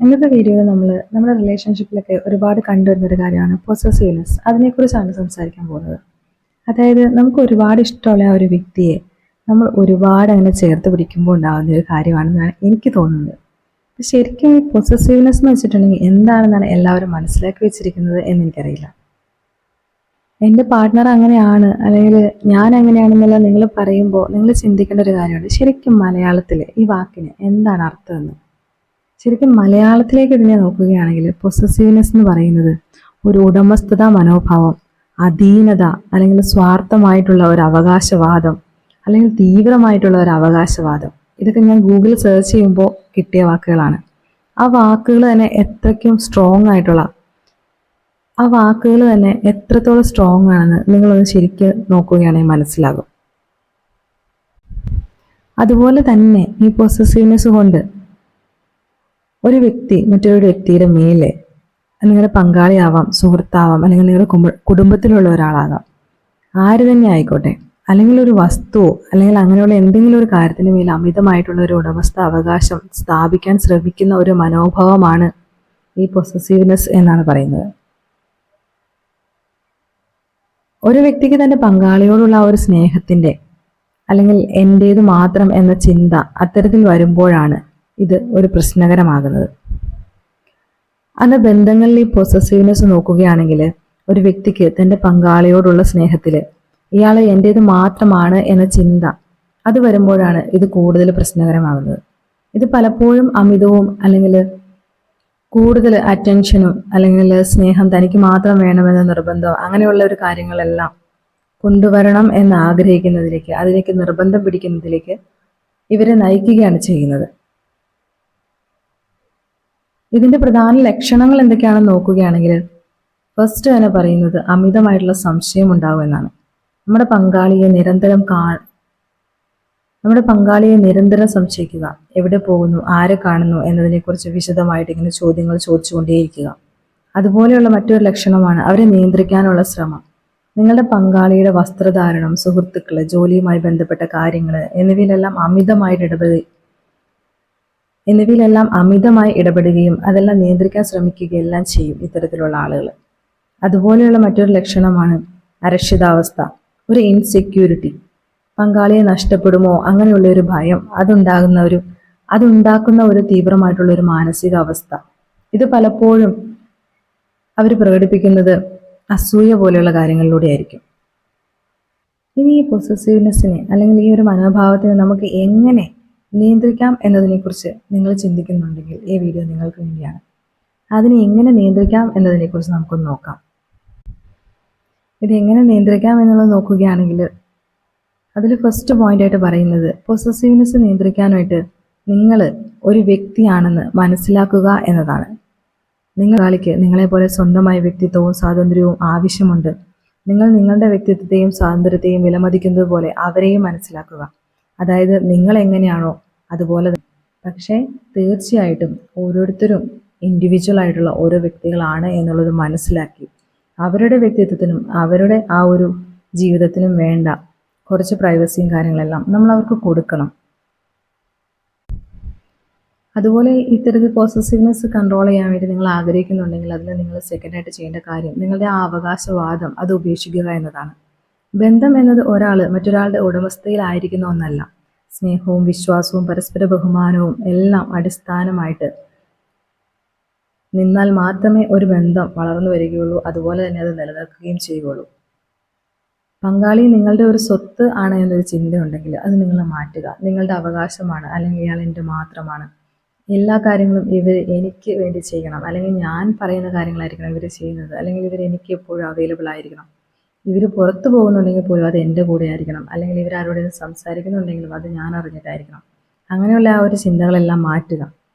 ഇന്നത്തെ വീഡിയോയിൽ നമ്മുടെ റിലേഷൻഷിപ്പിലൊക്കെ ഒരുപാട് കണ്ടുവരുന്നൊരു കാര്യമാണ് പൊസസീവ്നെസ്. അതിനെക്കുറിച്ചാണ് സംസാരിക്കാൻ പോകുന്നത്. അതായത് നമുക്ക് ഒരുപാട് ഇഷ്ടമുള്ള ആ ഒരു വ്യക്തിയെ നമ്മൾ ഒരുപാട് അങ്ങനെ ചേർത്ത് പിടിക്കുമ്പോൾ ഉണ്ടാകുന്ന ഒരു കാര്യമാണെന്നാണ് എനിക്ക് തോന്നുന്നത്. ശരിക്കും ഈ പൊസസീവ്നെസ് എന്ന് വെച്ചിട്ടുണ്ടെങ്കിൽ എന്താണെന്നാണ് എല്ലാവരും മനസ്സിലാക്കി വെച്ചിരിക്കുന്നത് എന്ന് എനിക്കറിയില്ല. എൻ്റെ പാർട്ട്ണർ അങ്ങനെയാണ് അല്ലെങ്കിൽ ഞാൻ അങ്ങനെയാണെന്നുള്ള നിങ്ങൾ പറയുമ്പോൾ നിങ്ങൾ ചിന്തിക്കേണ്ട ഒരു കാര്യമാണ്, ശരിക്കും മലയാളത്തിൽ ഈ വാക്കിന് എന്താണ് അർത്ഥമെന്ന്. ശരിക്കും മലയാളത്തിലേക്ക് ഇതിനെ നോക്കുകയാണെങ്കിൽ പൊസസീവ്നെസ് എന്ന് പറയുന്നത് ഒരു ഉടമസ്ഥത മനോഭാവം, അധീനത, അല്ലെങ്കിൽ സ്വാർത്ഥമായിട്ടുള്ള ഒരു അവകാശവാദം, അല്ലെങ്കിൽ തീവ്രമായിട്ടുള്ള ഒരു അവകാശവാദം. ഇതൊക്കെ ഞാൻ ഗൂഗിളിൽ സെർച്ച് ചെയ്യുമ്പോൾ കിട്ടിയ വാക്കുകളാണ്. ആ വാക്കുകൾ തന്നെ എത്രത്തോളം സ്ട്രോങ് ആണെന്ന് നിങ്ങളൊന്ന് ശരിക്കും നോക്കുകയാണെങ്കിൽ മനസ്സിലാകും. അതുപോലെ തന്നെ ഈ പൊസസീവ്നെസ് കൊണ്ട് ഒരു വ്യക്തി മറ്റൊരു വ്യക്തിയുടെ മേലെ, നിങ്ങളുടെ പങ്കാളിയാവാം, സുഹൃത്താവാം, അല്ലെങ്കിൽ നിങ്ങളുടെ കുടുംബത്തിലുള്ള ഒരാളാകാം, ആര് തന്നെ ആയിക്കോട്ടെ, അല്ലെങ്കിൽ ഒരു വസ്തുവോ അല്ലെങ്കിൽ അങ്ങനെയുള്ള എന്തെങ്കിലും ഒരു കാര്യത്തിന് മേൽ അമിതമായിട്ടുള്ള ഒരു ഉടമസ്ഥ അവകാശം സ്ഥാപിക്കാൻ ശ്രമിക്കുന്ന ഒരു മനോഭാവമാണ് ഈ പൊസസീവ്നെസ് എന്നാണ് പറയുന്നത്. ഒരു വ്യക്തിക്ക് തൻ്റെ പങ്കാളിയോടുള്ള ആ ഒരു സ്നേഹത്തിൻ്റെ അല്ലെങ്കിൽ എൻ്റേത് മാത്രം എന്ന ചിന്ത അത്തരത്തിൽ വരുമ്പോഴാണ് ഇത് ഒരു പ്രശ്നകരമാകുന്നത്. അന്ന് ബന്ധങ്ങളിൽ ഈ പൊസസീവ്നെസ് നോക്കുകയാണെങ്കിൽ ഒരു വ്യക്തിക്ക് തൻ്റെ പങ്കാളിയോടുള്ള സ്നേഹത്തിൽ ഇയാൾ എൻ്റേത് മാത്രമാണ് എന്ന ചിന്ത അത് വരുമ്പോഴാണ് ഇത് കൂടുതൽ പ്രശ്നകരമാകുന്നത്. ഇത് പലപ്പോഴും അമിതവും അല്ലെങ്കിൽ കൂടുതൽ അറ്റൻഷനും അല്ലെങ്കിൽ സ്നേഹം തനിക്ക് മാത്രം വേണമെന്ന നിർബന്ധം അങ്ങനെയുള്ള ഒരു കാര്യങ്ങളെല്ലാം കൊണ്ടുവരണം എന്ന് ആഗ്രഹിക്കുന്നതിലേക്ക്, അതിലേക്ക് നിർബന്ധം പിടിക്കുന്നതിലേക്ക് ഇവരെ നയിക്കുകയാണ് ചെയ്യുന്നത്. ഇതിന്റെ പ്രധാന ലക്ഷണങ്ങൾ എന്തൊക്കെയാണെന്ന് നോക്കുകയാണെങ്കിൽ ഫസ്റ്റ് തന്നെ പറയുന്നത് അമിതമായിട്ടുള്ള സംശയം ഉണ്ടാവും എന്നാണ്. നമ്മുടെ പങ്കാളിയെ നിരന്തരം സംശയിക്കുക, എവിടെ പോകുന്നു, ആരെ കാണുന്നു എന്നതിനെക്കുറിച്ച് വിശദമായിട്ട് ഇങ്ങനെ ചോദ്യങ്ങൾ ചോദിച്ചുകൊണ്ടേയിരിക്കുക. അതുപോലെയുള്ള മറ്റൊരു ലക്ഷണമാണ് അവരെ നിയന്ത്രിക്കാനുള്ള ശ്രമം. നിങ്ങളുടെ പങ്കാളിയുടെ വസ്ത്രധാരണം, സുഹൃത്തുക്കള്, ജോലിയുമായി ബന്ധപ്പെട്ട കാര്യങ്ങൾ എന്നിവയിലെല്ലാം അമിതമായി ഇടപെടുകയും അതെല്ലാം നിയന്ത്രിക്കാൻ ശ്രമിക്കുകയെല്ലാം ചെയ്യും ഇത്തരത്തിലുള്ള ആളുകൾ. അതുപോലെയുള്ള മറ്റൊരു ലക്ഷണമാണ് അരക്ഷിതാവസ്ഥ, ഒരു ഇൻസെക്യൂരിറ്റി. പങ്കാളിയെ നഷ്ടപ്പെടുമോ അങ്ങനെയുള്ള ഒരു ഭയം, അതുണ്ടാക്കുന്ന ഒരു തീവ്രമായിട്ടുള്ള ഒരു മാനസികാവസ്ഥ. ഇത് പലപ്പോഴും അവർ പ്രകടിപ്പിക്കുന്നത് അസൂയ പോലെയുള്ള കാര്യങ്ങളിലൂടെ ആയിരിക്കും. ഇനി ഈ പൊസസീവ്നെസ്സിനെ അല്ലെങ്കിൽ ഈ ഒരു മനോഭാവത്തിനെ നമുക്ക് എങ്ങനെ നിയന്ത്രിക്കാം എന്നതിനെക്കുറിച്ച് നിങ്ങൾ ചിന്തിക്കുന്നുണ്ടെങ്കിൽ ഈ വീഡിയോ നിങ്ങൾക്ക് വേണ്ടിയാണ്. അതിനെ എങ്ങനെ നിയന്ത്രിക്കാം എന്നതിനെക്കുറിച്ച് നമുക്കൊന്ന് നോക്കാം. ഇതെങ്ങനെ നിയന്ത്രിക്കാം എന്നുള്ളത് നോക്കുകയാണെങ്കിൽ അതിൽ ഫസ്റ്റ് പോയിന്റായിട്ട് പറയുന്നത് പൊസസീവ്നെസ് നിയന്ത്രിക്കാനായിട്ട് നിങ്ങൾ ഒരു വ്യക്തിയാണെന്ന് മനസ്സിലാക്കുക എന്നതാണ്. നിങ്ങളാളിക്ക് നിങ്ങളെപ്പോലെ സ്വന്തമായ വ്യക്തിത്വവും സ്വാതന്ത്ര്യവും ആവശ്യമുണ്ട്. നിങ്ങൾ നിങ്ങളുടെ വ്യക്തിത്വത്തെയും സ്വാതന്ത്ര്യത്തെയും വിലമതിക്കുന്നത് പോലെ അവരെയും മനസ്സിലാക്കുക. അതായത് നിങ്ങൾ എങ്ങനെയാണോ അതുപോലെ. പക്ഷേ തീർച്ചയായിട്ടും ഓരോരുത്തരും ഇൻഡിവിജ്വൽ ആയിട്ടുള്ള ഓരോ വ്യക്തികളാണ് എന്നുള്ളത് മനസ്സിലാക്കി അവരുടെ വ്യക്തിത്വത്തിനും അവരുടെ ആ ഒരു ജീവിതത്തിനും വേണ്ട കുറച്ച് പ്രൈവസിയും കാര്യങ്ങളെല്ലാം നമ്മൾ അവർക്ക് കൊടുക്കണം. അതുപോലെ ഇത്തരത്തിൽ പോസസീവ്നെസ് കൺട്രോൾ ചെയ്യാൻ വേണ്ടി നിങ്ങൾ ആഗ്രഹിക്കുന്നുണ്ടെങ്കിൽ അതിൽ നിങ്ങൾ സെക്കൻഡായിട്ട് ചെയ്യേണ്ട കാര്യം നിങ്ങളുടെ ആ അവകാശവാദം അത് ഉപേക്ഷിക്കുക എന്നതാണ്. ബന്ധം എന്നത് ഒരാൾ മറ്റൊരാളുടെ ഉടമസ്ഥയിലായിരിക്കുന്ന ഒന്നല്ല. സ്നേഹവും വിശ്വാസവും പരസ്പര ബഹുമാനവും എല്ലാം അടിസ്ഥാനമായിട്ട് നിന്നാൽ മാത്രമേ ഒരു ബന്ധം വളർന്നു വരികയുള്ളൂ. അതുപോലെ തന്നെ അത് നിലനിൽക്കുകയും ചെയ്യുകയുള്ളൂ. പങ്കാളി നിങ്ങളുടെ ഒരു സ്വത്ത് ആണ് എന്നൊരു ചിന്തയുണ്ടെങ്കിൽ അത് നിങ്ങൾ മാറ്റുക. നിങ്ങളുടെ അവകാശമാണ്, അല്ലെങ്കിൽ ഇയാൾ എൻ്റെ മാത്രമാണ്, എല്ലാ കാര്യങ്ങളും ഇവർ എനിക്ക് വേണ്ടി ചെയ്യണം, അല്ലെങ്കിൽ ഞാൻ പറയുന്ന കാര്യങ്ങളായിരിക്കണം ഇവർ ചെയ്യുന്നത്, അല്ലെങ്കിൽ ഇവർ എനിക്ക് എപ്പോഴും അവൈലബിൾ ആയിരിക്കണം, ഇവർ പുറത്തു പോകുന്നുണ്ടെങ്കിൽ പോലും അത് എൻ്റെ കൂടെ ആയിരിക്കണം, അല്ലെങ്കിൽ ഇവർ ആരോടെങ്കിലും സംസാരിക്കുന്നുണ്ടെങ്കിലും അത് ഞാൻ അറിഞ്ഞിട്ടായിരിക്കണം. അങ്ങനെയുള്ള ആ ഒരു ചിന്തകളെല്ലാം മാറ്റുക.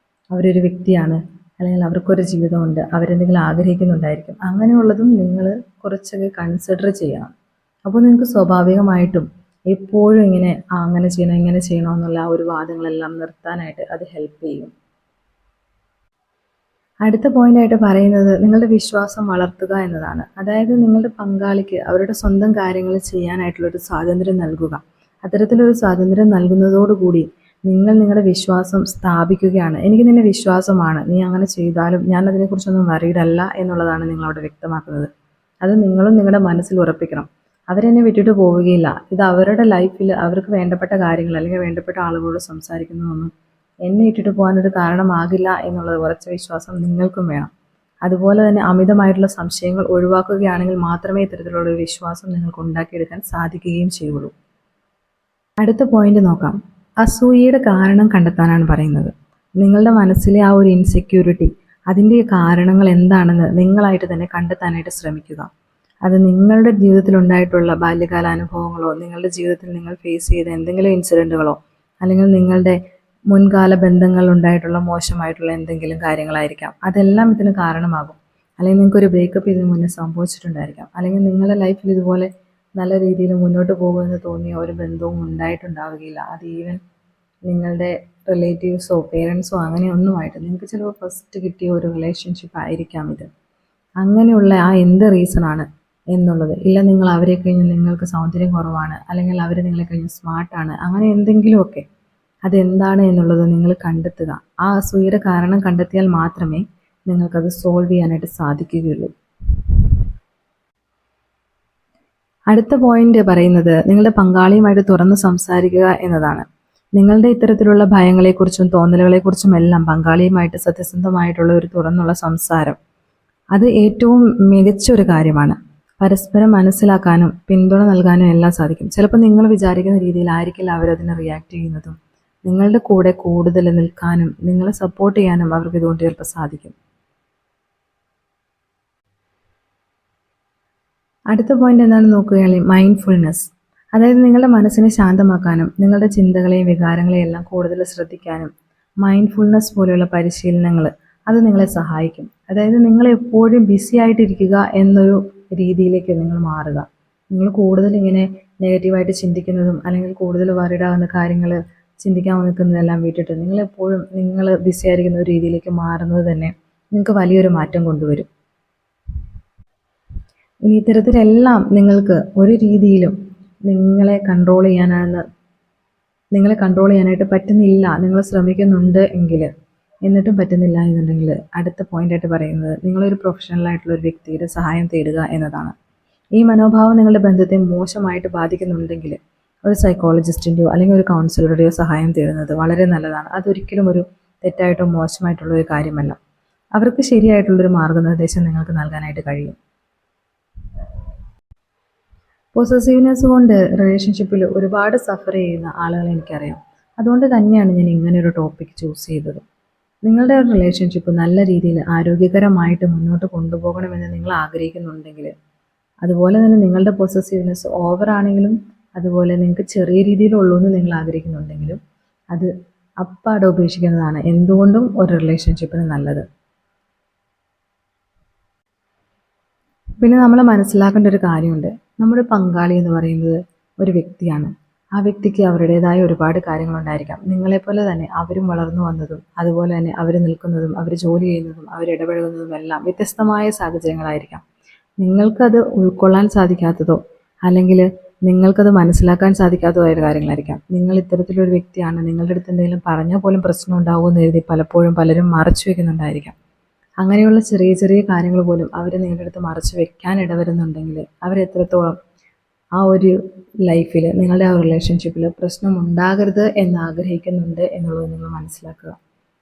അവരൊരു വ്യക്തിയാണ്, അല്ലെങ്കിൽ അവർക്കൊരു ജീവിതമുണ്ട്, അവരെന്തെങ്കിലും ആഗ്രഹിക്കുന്നുണ്ടായിരിക്കും. അങ്ങനെയുള്ളതും നിങ്ങൾ കുറച്ചൊക്കെ കൺസിഡർ ചെയ്യണം. അപ്പോൾ നിങ്ങൾക്ക് സ്വാഭാവികമായിട്ടും എപ്പോഴും ഇങ്ങനെ അങ്ങനെ ചെയ്യണം ഇങ്ങനെ ചെയ്യണം എന്നുള്ള ആ ഒരു വാദങ്ങളെല്ലാം നിർത്താനായിട്ട് അത് ഹെൽപ്പ് ചെയ്യും. അടുത്ത പോയിന്റായിട്ട് പറയുന്നത് നിങ്ങളുടെ വിശ്വാസം വളർത്തുക എന്നതാണ്. അതായത് നിങ്ങളുടെ പങ്കാളിക്ക് അവരുടെ സ്വന്തം കാര്യങ്ങൾ ചെയ്യാനായിട്ടുള്ളൊരു സ്വാതന്ത്ര്യം നൽകുക. അത്തരത്തിലൊരു സ്വാതന്ത്ര്യം നൽകുന്നതോടുകൂടി നിങ്ങൾ നിങ്ങളുടെ വിശ്വാസം സ്ഥാപിക്കുകയാണ്. എനിക്ക് നിന്നെ വിശ്വാസമാണ്, നീ അങ്ങനെ ചെയ്താലും ഞാൻ അതിനെക്കുറിച്ചൊന്നും വറീഡല്ല എന്നുള്ളതാണ് നിങ്ങളവിടെ വ്യക്തമാക്കുന്നത്. അത് നിങ്ങളും നിങ്ങളുടെ മനസ്സിൽ ഉറപ്പിക്കണം. അവരെന്നെ വിട്ടിട്ട് പോവുകയില്ല. ഇത് അവരുടെ ലൈഫിൽ അവർക്ക് വേണ്ടപ്പെട്ട കാര്യങ്ങൾ അല്ലെങ്കിൽ വേണ്ടപ്പെട്ട ആളുകളോട് സംസാരിക്കുന്നതൊന്നും എന്നെ ഇട്ടിട്ട് പോകാനൊരു കാരണമാകില്ല എന്നുള്ളത് ഉറച്ച വിശ്വാസം നിങ്ങൾക്കും വേണം. അതുപോലെ തന്നെ അമിതമായിട്ടുള്ള സംശയങ്ങൾ ഒഴിവാക്കുകയാണെങ്കിൽ മാത്രമേ ഇത്തരത്തിലുള്ള ഒരു വിശ്വാസം നിങ്ങൾക്ക് ഉണ്ടാക്കിയെടുക്കാൻ സാധിക്കുകയും ചെയ്യുള്ളൂ. അടുത്ത പോയിന്റ് നോക്കാം. അസൂയയുടെ കാരണം കണ്ടെത്താനാണ് പറയുന്നത്. നിങ്ങളുടെ മനസ്സിലെ ആ ഒരു ഇൻസെക്യൂരിറ്റി, അതിൻ്റെ കാരണങ്ങൾ എന്താണെന്ന് നിങ്ങളായിട്ട് തന്നെ കണ്ടെത്താനായിട്ട് ശ്രമിക്കുക. അത് നിങ്ങളുടെ ജീവിതത്തിൽ ഉണ്ടായിട്ടുള്ള ബാല്യകാല അനുഭവങ്ങളോ, നിങ്ങളുടെ ജീവിതത്തിൽ നിങ്ങൾ ഫേസ് ചെയ്ത എന്തെങ്കിലും ഇൻസിഡൻറ്റുകളോ, അല്ലെങ്കിൽ നിങ്ങളുടെ മുൻകാല ബന്ധങ്ങളിൽ ഉണ്ടായിട്ടുള്ള മോശമായിട്ടുള്ള എന്തെങ്കിലും കാര്യങ്ങളായിരിക്കാം. അതെല്ലാം ഇതിന് കാരണമാകും. അല്ലെങ്കിൽ നിങ്ങൾക്കൊരു ബ്രേക്കപ്പ് ഇതിന് മുന്നേ സംഭവിച്ചിട്ടുണ്ടായിരിക്കാം. അല്ലെങ്കിൽ നിങ്ങളുടെ ലൈഫിൽ ഇതുപോലെ നല്ല രീതിയിൽ മുന്നോട്ട് പോകുമെന്ന് തോന്നിയ ഒരു ബന്ധവും ഉണ്ടായിട്ടുണ്ടാവുകയില്ല. അത് ഈവൻ നിങ്ങളുടെ റിലേറ്റീവ്സോ പേരൻസോ അങ്ങനെയൊന്നുമായിട്ട് നിങ്ങൾക്ക് ചിലപ്പോൾ ഫസ്റ്റ് കിട്ടിയ ഒരു റിലേഷൻഷിപ്പ് ആയിരിക്കാം ഇത്. അങ്ങനെയുള്ള ആ എന്ത് റീസണാണ് എന്നുള്ളത്, ഇല്ല നിങ്ങൾ അവരെ കഴിഞ്ഞ് നിങ്ങൾക്ക് സൗന്ദര്യം കുറവാണ്, അല്ലെങ്കിൽ അവർ നിങ്ങളെ കഴിഞ്ഞ് സ്മാർട്ടാണ്, അങ്ങനെ എന്തെങ്കിലുമൊക്കെ അതെന്താണ് എന്നുള്ളത് നിങ്ങൾ കണ്ടെത്തുക. ആ അസൂയയുടെ കാരണം കണ്ടെത്തിയാൽ മാത്രമേ നിങ്ങൾക്കത് സോൾവ് ചെയ്യാനായിട്ട് സാധിക്കുകയുള്ളൂ. അടുത്ത പോയിന്റ് പറയുന്നത് നിങ്ങളുടെ പങ്കാളിയുമായിട്ട് തുറന്ന് സംസാരിക്കുക എന്നതാണ്. നിങ്ങളുടെ ഇത്തരത്തിലുള്ള ഭയങ്ങളെക്കുറിച്ചും തോന്നലുകളെക്കുറിച്ചും എല്ലാം പങ്കാളിയുമായിട്ട് സത്യസന്ധമായിട്ടുള്ള ഒരു തുറന്നുള്ള സംസാരം, അത് ഏറ്റവും മികച്ച ഒരു കാര്യമാണ്. പരസ്പരം മനസ്സിലാക്കാനും പിന്തുണ നൽകാനും എല്ലാം സാധിക്കും. ചിലപ്പോൾ നിങ്ങൾ വിചാരിക്കുന്ന രീതിയിലായിരിക്കില്ല അവരതിനെ റിയാക്ട് ചെയ്യുന്നതും. നിങ്ങളുടെ കൂടെ കൂടുതൽ നിൽക്കാനും നിങ്ങളെ സപ്പോർട്ട് ചെയ്യാനും അവർക്ക് ഇതുകൊണ്ട് ചിലപ്പോൾ സാധിക്കും. അടുത്ത പോയിന്റ് എന്താണെന്ന് നോക്കുകയാണെങ്കിൽ മൈൻഡ്ഫുൾനെസ്. അതായത് നിങ്ങളുടെ മനസ്സിനെ ശാന്തമാക്കാനും നിങ്ങളുടെ ചിന്തകളെയും വികാരങ്ങളെയും എല്ലാം കൂടുതൽ ശ്രദ്ധിക്കാനും മൈൻഡ്ഫുൾനെസ് പോലെയുള്ള പരിശീലനങ്ങൾ അത് നിങ്ങളെ സഹായിക്കും. അതായത് നിങ്ങൾ എപ്പോഴും ബിസി ആയിട്ടിരിക്കുക എന്നൊരു രീതിയിലേക്ക് നിങ്ങൾ മാറുക. നിങ്ങൾ കൂടുതൽ ഇങ്ങനെ നെഗറ്റീവായിട്ട് ചിന്തിക്കുന്നതും അല്ലെങ്കിൽ കൂടുതൽ വറിഡാകുന്ന കാര്യങ്ങൾ ചിന്തിക്കാൻ നിൽക്കുന്നതെല്ലാം വിട്ടിട്ട് നിങ്ങളെപ്പോഴും നിങ്ങൾ ബിസി ആയിരിക്കുന്ന ഒരു രീതിയിലേക്ക് മാറുന്നത് തന്നെ നിങ്ങൾക്ക് വലിയൊരു മാറ്റം കൊണ്ടുവരും. ഇനി ഇത്തരത്തിലെല്ലാം നിങ്ങൾക്ക് ഒരു രീതിയിലും നിങ്ങളെ കൺട്രോൾ ചെയ്യാനായിട്ട് പറ്റുന്നില്ല, നിങ്ങൾ ശ്രമിക്കുന്നുണ്ട് എങ്കിൽ, എന്നിട്ടും പറ്റുന്നില്ല എന്നുണ്ടെങ്കിൽ അടുത്ത പോയിൻ്റായിട്ട് പറയുന്നത് നിങ്ങളൊരു പ്രൊഫഷണലായിട്ടുള്ള ഒരു വ്യക്തിയുടെ സഹായം തേടുക എന്നതാണ്. ഈ മനോഭാവം നിങ്ങളുടെ ബന്ധത്തെ മോശമായിട്ട് ബാധിക്കുന്നുണ്ടെങ്കിൽ ഒരു സൈക്കോളജിസ്റ്റിൻ്റെയോ അല്ലെങ്കിൽ ഒരു കൗൺസിലറുടെയോ സഹായം തേടുന്നത് വളരെ നല്ലതാണ്. അതൊരിക്കലും ഒരു തെറ്റായിട്ടോ മോശമായിട്ടുള്ള ഒരു കാര്യമല്ല. അവർക്ക് ശരിയായിട്ടുള്ളൊരു മാർഗ്ഗനിർദ്ദേശം നിങ്ങൾക്ക് നൽകാനായിട്ട് കഴിയും. പൊസസീവ്നെസ് കൊണ്ട് റിലേഷൻഷിപ്പിൽ ഒരുപാട് സഫർ ചെയ്യുന്ന ആളുകളെ എനിക്കറിയാം. അതുകൊണ്ട് തന്നെയാണ് ഞാൻ ഇങ്ങനെയൊരു ടോപ്പിക് ചൂസ് ചെയ്തത്. നിങ്ങളുടെ റിലേഷൻഷിപ്പ് നല്ല രീതിയിൽ ആരോഗ്യകരമായിട്ട് മുന്നോട്ട് കൊണ്ടുപോകണമെന്ന് നിങ്ങൾ ആഗ്രഹിക്കുന്നുണ്ടെങ്കിൽ, അതുപോലെ തന്നെ നിങ്ങളുടെ പൊസസീവ്നെസ് ഓവറാണെങ്കിലും അതുപോലെ നിങ്ങൾക്ക് ചെറിയ രീതിയിലുള്ളൂ എന്ന് നിങ്ങൾ ആഗ്രഹിക്കുന്നുണ്ടെങ്കിലും അത് അപ്പാടെ ഉപേക്ഷിക്കുന്നതാണ് എന്തുകൊണ്ടും ഒരു റിലേഷൻഷിപ്പിന് നല്ലത്. പിന്നെ നമ്മൾ മനസ്സിലാക്കേണ്ട ഒരു കാര്യമുണ്ട്. നമ്മുടെ പങ്കാളി എന്ന് പറയുന്നത് ഒരു വ്യക്തിയാണ്. ആ വ്യക്തിക്ക് അവരുടേതായ ഒരുപാട് കാര്യങ്ങളുണ്ടായിരിക്കാം. നിങ്ങളെപ്പോലെ തന്നെ അവരും വളർന്നു വന്നതും അതുപോലെ തന്നെ അവർ നിൽക്കുന്നതും അവർ ജോലി ചെയ്യുന്നതും അവരിടപഴകുന്നതും എല്ലാം വ്യത്യസ്തമായ സാഹചര്യങ്ങളായിരിക്കാം. നിങ്ങൾക്കത് ഉൾക്കൊള്ളാൻ സാധിക്കാത്തതോ അല്ലെങ്കിൽ നിങ്ങൾക്കത് മനസ്സിലാക്കാൻ സാധിക്കാത്തതായ കാര്യങ്ങളായിരിക്കാം. നിങ്ങൾ ഇത്തരത്തിലൊരു വ്യക്തിയാണ്, നിങ്ങളുടെ അടുത്ത് എന്തെങ്കിലും പറഞ്ഞാൽ പോലും പ്രശ്നം ഉണ്ടാവുമെന്ന് കരുതി പലപ്പോഴും പലരും മറച്ചു വയ്ക്കുന്നുണ്ടായിരിക്കാം. അങ്ങനെയുള്ള ചെറിയ ചെറിയ കാര്യങ്ങൾ പോലും അവർ നിങ്ങളുടെ അടുത്ത് മറച്ചു വെക്കാൻ ഇടവരുന്നുണ്ടെങ്കിൽ അവരെത്രത്തോളം ആ ഒരു ലൈഫിൽ നിങ്ങളുടെ ആ റിലേഷൻഷിപ്പിൽ പ്രശ്നം ഉണ്ടാകരുത് എന്ന് ആഗ്രഹിക്കുന്നുണ്ട് എന്നുള്ളത് നിങ്ങൾ മനസ്സിലാക്കുക.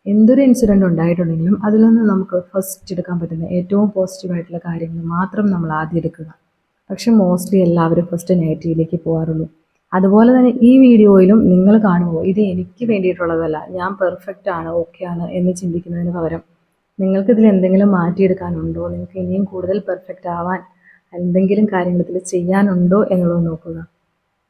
എന്തൊരു ഇൻസിഡൻറ്റ് ഉണ്ടായിട്ടുണ്ടെങ്കിലും അതിൽ നിന്ന് നമുക്ക് ഫസ്റ്റ് എടുക്കാൻ പറ്റുന്ന ഏറ്റവും പോസിറ്റീവായിട്ടുള്ള കാര്യങ്ങൾ മാത്രം നമ്മൾ ആദ്യം എടുക്കുക. പക്ഷെ മോസ്റ്റ്ലി എല്ലാവരും ഫസ്റ്റ് നെഗറ്റീവിലേക്ക് പോകാറുള്ളൂ. അതുപോലെ തന്നെ ഈ വീഡിയോയിലും നിങ്ങൾ കാണുമ്പോൾ ഇത് എനിക്ക് വേണ്ടിയിട്ടുള്ളതല്ല, ഞാൻ പെർഫെക്റ്റ് ആണ്, ഓക്കെ ആണ് എന്ന് ചിന്തിക്കുന്നതിന് പകരം നിങ്ങൾക്കിതിൽ എന്തെങ്കിലും മാറ്റിയെടുക്കാനുണ്ടോ, നിങ്ങൾക്ക് ഇനിയും കൂടുതൽ പെർഫെക്റ്റ് ആവാൻ എന്തെങ്കിലും കാര്യങ്ങൾ ഇതിൽ ചെയ്യാനുണ്ടോ എന്നുള്ളത് നോക്കുക.